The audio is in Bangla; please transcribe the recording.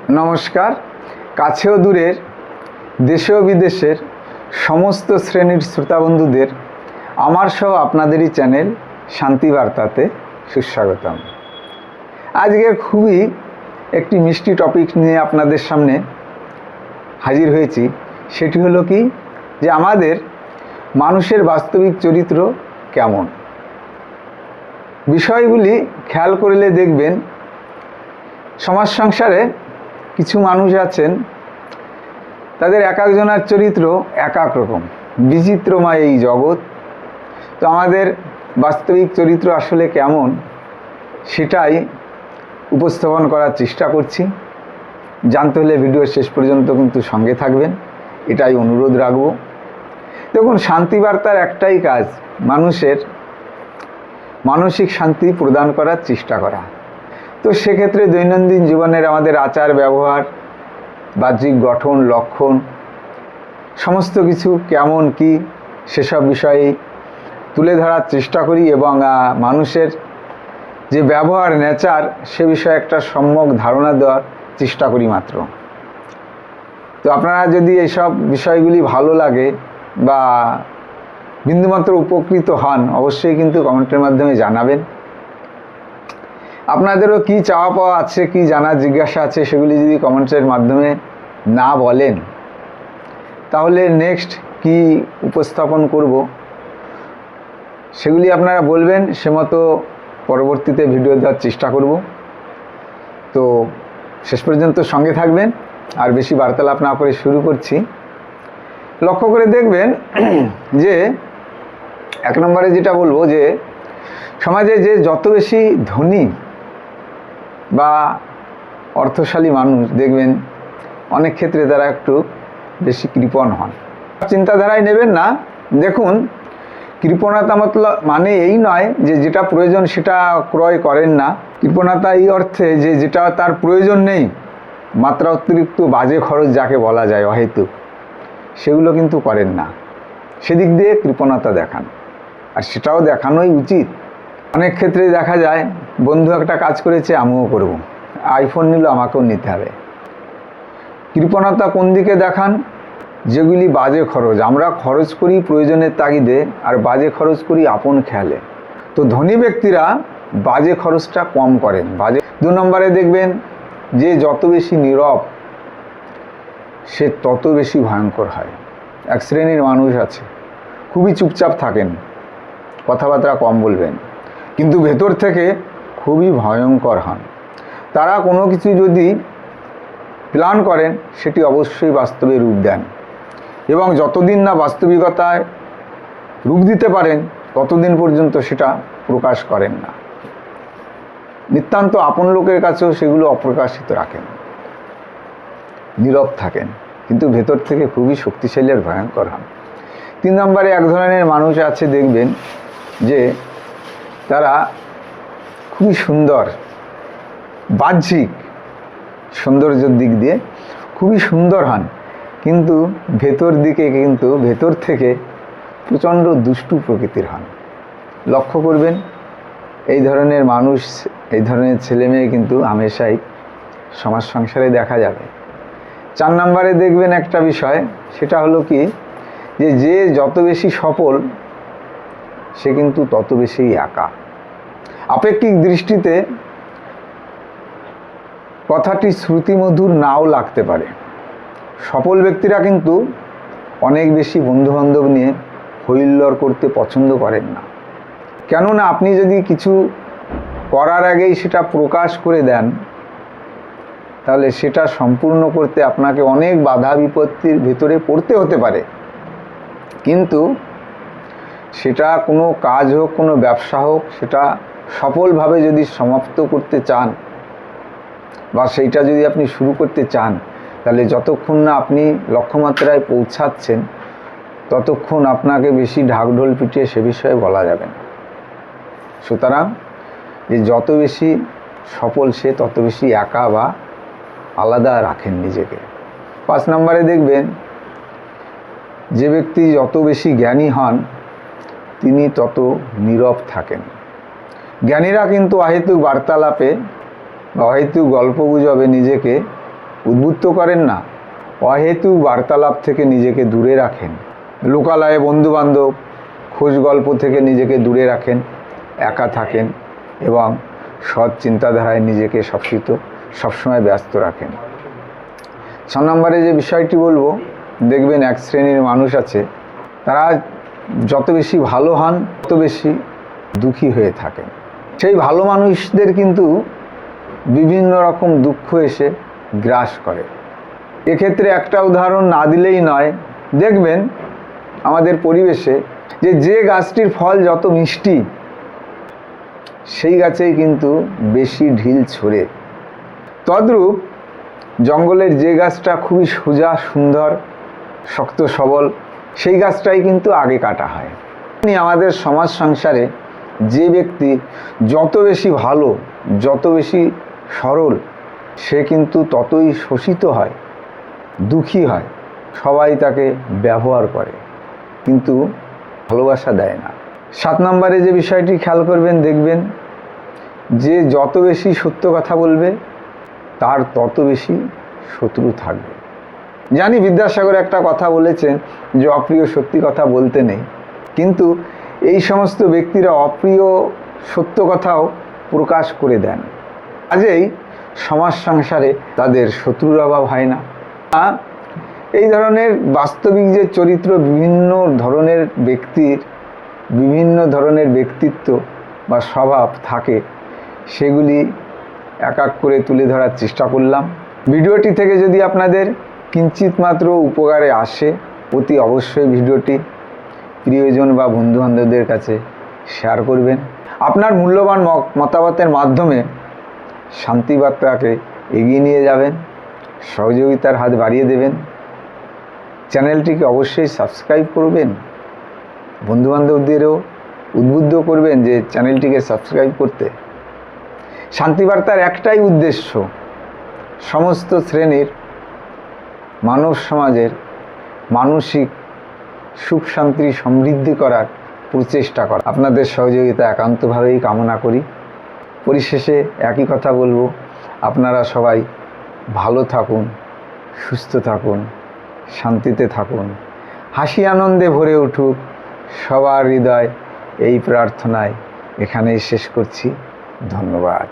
নমস্কার। কাছেও দূরের দেশে ও বিদেশের সমস্ত শ্রেণীর শ্রোতা বন্ধুদের আমার সহ আপনাদেরই চ্যানেল শান্তি বার্তাতে সুস্বাগতম। আজকে খুবই একটি মিষ্টি টপিক নিয়ে আপনাদের সামনে হাজির হয়েছি। সেটি হলো কি যে আমাদের মানুষের বাস্তবিক চরিত্র কেমন। বিষয়গুলি খেয়াল করলে দেখবেন সমাজ সংসারে কিছু মানুষ আছেন, তাদের এক একজনের চরিত্র এক এক রকম, বিচিত্রময় এই জগৎ। তো আমাদের বাস্তবিক চরিত্র আসলে কেমন সেটাই উপস্থাপন করার চেষ্টা করছি। জানতে হলে ভিডিওর শেষ পর্যন্ত কিন্তু সঙ্গে থাকবেন, এটাই অনুরোধ রাখব। দেখুন, শান্তি বার্তার একটাই কাজ, মানুষের মানসিক শান্তি প্রদান করার চেষ্টা করা। তো সেক্ষেত্রে দৈনন্দিন জীবনের আমাদের আচার ব্যবহার, বাহ্যিক গঠন, লক্ষণ, সমস্ত কিছু কেমন কি সেসব বিষয়ে তুলে ধরার চেষ্টা করি এবং মানুষের যে ব্যবহার, নেচার, সে বিষয়ে একটা সম্যক ধারণা দেওয়ার চেষ্টা করি মাত্র। তো আপনারা যদি এইসব বিষয়গুলি ভালো লাগে বা বিন্দুমাত্র উপকৃত হন, অবশ্যই কিন্তু কমেন্টের মাধ্যমে জানাবেন। আপনাদেরও কি চাওয়া পাওয়া আছে, কি জানার জিজ্ঞাসা আছে, সেগুলি যদি কমেন্টসের মাধ্যমে না বলেন তাহলে নেক্সট কি উপস্থাপন করব সেগুলি আপনারা বলবেন, সে মতো পরবর্তীতে ভিডিও দেওয়ার চেষ্টা করব। তো শেষ পর্যন্ত সঙ্গে থাকবেন। আর বেশি বার্তালাপ না করে শুরু করছি। লক্ষ্য করে দেখবেন যে এক নম্বরে যেটা বলবো, যে সমাজে যে যত বেশি ধনী বা অর্থশালী মানুষ দেখবেন অনেক ক্ষেত্রে তারা একটু বেশি কৃপণ হন। চিন্তাধারায় নেবেন না। দেখুন, কৃপণতা মানে এই নয় যে যেটা প্রয়োজন সেটা ক্রয় করেন না। কৃপণতা এই অর্থে যে যেটা তার প্রয়োজন নেই, মাত্রা অতিরিক্ত বাজে খরচ যাকে বলা যায় অহেতুক, সেগুলো কিন্তু করেন না। সেদিক দিয়ে কৃপণতা দেখান, আর সেটাও দেখানোই উচিত। অনেক ক্ষেত্রে দেখা যায় বন্ধু একটা কাজ করেছে, আমিও করব, আইফোন নিল আমাকেও নিতে হবে। কৃপণতা কোন দিকে দেখান? যেগুলি বাজে খরচ, আমরা খরচ করি প্রয়োজনের তাগিদে আর বাজে খরচ করি আপন খেয়ালে। তো ধনী ব্যক্তিরা বাজে খরচটা কম করেন। দু নম্বরে দেখবেন যে যত বেশি নীরব সে তত বেশি ভয়ঙ্কর হয়। এক শ্রেণীর মানুষ আছে খুবই চুপচাপ থাকেন, কথাবার্তা কম বলবেন, কিন্তু ভেতর থেকে খুবই ভয়ঙ্কর হন। তারা কোনো কিছু যদি প্ল্যান করেন সেটি অবশ্যই বাস্তবে রূপ দেন, এবং যতদিন না বাস্তবিকতায় রূপ দিতে পারেন ততদিন পর্যন্ত সেটা প্রকাশ করেন না। নিতান্ত আপন লোকের কাছেও সেগুলো অপ্রকাশিত রাখেন, নীরব থাকেন, কিন্তু ভেতর থেকে খুবই শক্তিশালী আর ভয়ঙ্কর হন। 3 নম্বরে এক ধরনের মানুষ আছে দেখবেন যে তারা খুবই সুন্দর, বাহ্যিক সৌন্দর্যের দিক দিয়ে খুবই সুন্দর হন, কিন্তু ভেতর থেকে প্রচণ্ড দুষ্টু প্রকৃতির হন। লক্ষ্য করবেন, এই ধরনের মানুষ, এই ধরনের ছেলেমেয়ে কিন্তু হামেশাই সমাজ সংসারে দেখা যাবে। 4 নম্বরে দেখবেন একটা বিষয়, সেটা হলো কি যে যত বেশি সফল সে কিন্তু তত বেশি একা। আপেক্ষিক দৃষ্টিতে কথাটি শ্রুতিমধুর নাও লাগতে পারে। সফল ব্যক্তিরা কিন্তু অনেক বেশি বন্ধুবান্ধব নিয়ে হইল্লোড় করতে পছন্দ করেন না। কেননা আপনি যদি কিছু করার আগেই সেটা প্রকাশ করে দেন তাহলে সেটা সম্পূর্ণ করতে আপনাকে অনেক বাধা বিপত্তির ভেতরে পড়তে হতে পারে। কিন্তু সেটা কোনো কাজ হোক, কোনো ব্যবসা হোক, সেটা সফলভাবে যদি সমাপ্ত করতে চান বা সেইটা যদি আপনি শুরু করতে চান, তাহলে যতক্ষণ না আপনি লক্ষ্যমাত্রায় পৌঁছাচ্ছেন ততক্ষণ আপনাকে বেশি ঢাকঢোল পিটিয়ে সে বিষয়ে বলা যাবে না। সুতরাং যে যত বেশি সফল সে তত বেশি একা বা আলাদা রাখেন নিজেকে। 5 নম্বরে দেখবেন যে ব্যক্তি যত বেশি জ্ঞানী হন তিনি তত নীরব থাকেন। জ্ঞানীরা কিন্তু অহেতুক বার্তালাপে বা অহেতুক গল্প গুজবে নিজেকে উদ্বুদ্ধ করেন না, অহেতুক বার্তালাপ থেকে নিজেকে দূরে রাখেন, লোকালয়ে বন্ধুবান্ধব খোঁজ গল্প থেকে নিজেকে দূরে রাখেন, একা থাকেন এবং সৎ চিন্তাধারায় নিজেকে সবসময় ব্যস্ত রাখেন। 6 নম্বরে যে বিষয়টি বলবো, দেখবেন এক শ্রেণীর মানুষ আছে, তারা যত বেশি ভালো হন তত বেশি দুঃখী হয়ে থাকেন। সেই ভালো মানুষদের কিন্তু বিভিন্ন রকম দুঃখ এসে গ্রাস করে। এক্ষেত্রে একটা উদাহরণ না দিলেই নয়, দেখবেন আমাদের পরিবেশে যে গাছটির ফল যত মিষ্টি সেই গাছেই কিন্তু বেশি ঢিল ছোড়ে। তদ্রূপ জঙ্গলের যে গাছটা খুবই সোজা সুন্দর শক্ত সবল সেই গাছটাই কিন্তু আগে কাটা হয়। আমাদের সমাজ সংসারে যে ব্যক্তি যত বেশি ভালো, যত বেশি সরল, সে কিন্তু ততই শোষিত হয়, দুঃখী হয়। সবাই তাকে ব্যবহার করে কিন্তু ভালোবাসা দেয় না। 7 নম্বরে যে বিষয়টি খেয়াল করবেন, দেখবেন যে যত বেশি সত্য কথা বলবে তার তত বেশি শত্রু থাকবে। জানি বিদ্যাসাগর একটা কথা বলেছেন যে অপ্রিয় সত্যি কথা বলতে নেই, কিন্তু এই সমস্ত ব্যক্তিরা অপ্রিয় সত্য কথাও প্রকাশ করে দেন। কাজেই সমাজ সংসারে তাদের শত্রুর অভাব হয় না। এই ধরনের বাস্তবিক যে চরিত্র, বিভিন্ন ধরনের ব্যক্তির বিভিন্ন ধরনের ব্যক্তিত্ব বা স্বভাব থাকে, সেগুলি এক এক করে তুলে ধরার চেষ্টা করলাম। ভিডিওটি থেকে যদি আপনাদের কিঞ্চিত মাত্র উপকারে আসে, অতি অবশ্যই ভিডিওটি প্রিয়জন বা বন্ধুবান্ধবদের কাছে শেয়ার করবেন। আপনার মূল্যবান মতামতের মাধ্যমে শান্তিবার্তাকে এগিয়ে নিয়ে যাবেন, সহযোগিতার হাত বাড়িয়ে দেবেন। চ্যানেলটিকে অবশ্যই সাবস্ক্রাইব করবেন, বন্ধুবান্ধবদেরও উদ্বুদ্ধ করবেন যে চ্যানেলটিকে সাবস্ক্রাইব করতে। শান্তিবার্তার একটাই উদ্দেশ্য, সমস্ত শ্রেণীর মানব সমাজের মানসিক সুখ শান্তি সমৃদ্ধি করার প্রচেষ্টা করা। আপনাদের সহযোগিতা একান্তভাবেই কামনা করি। পরিশেষে একই কথা বলবো, আপনারা সবাই ভালো থাকুন, সুস্থ থাকুন, শান্তিতে থাকুন, হাসি আনন্দে ভরে উঠুক সবার হৃদয়। এই প্রার্থনায় এখানেই শেষ করছি। ধন্যবাদ।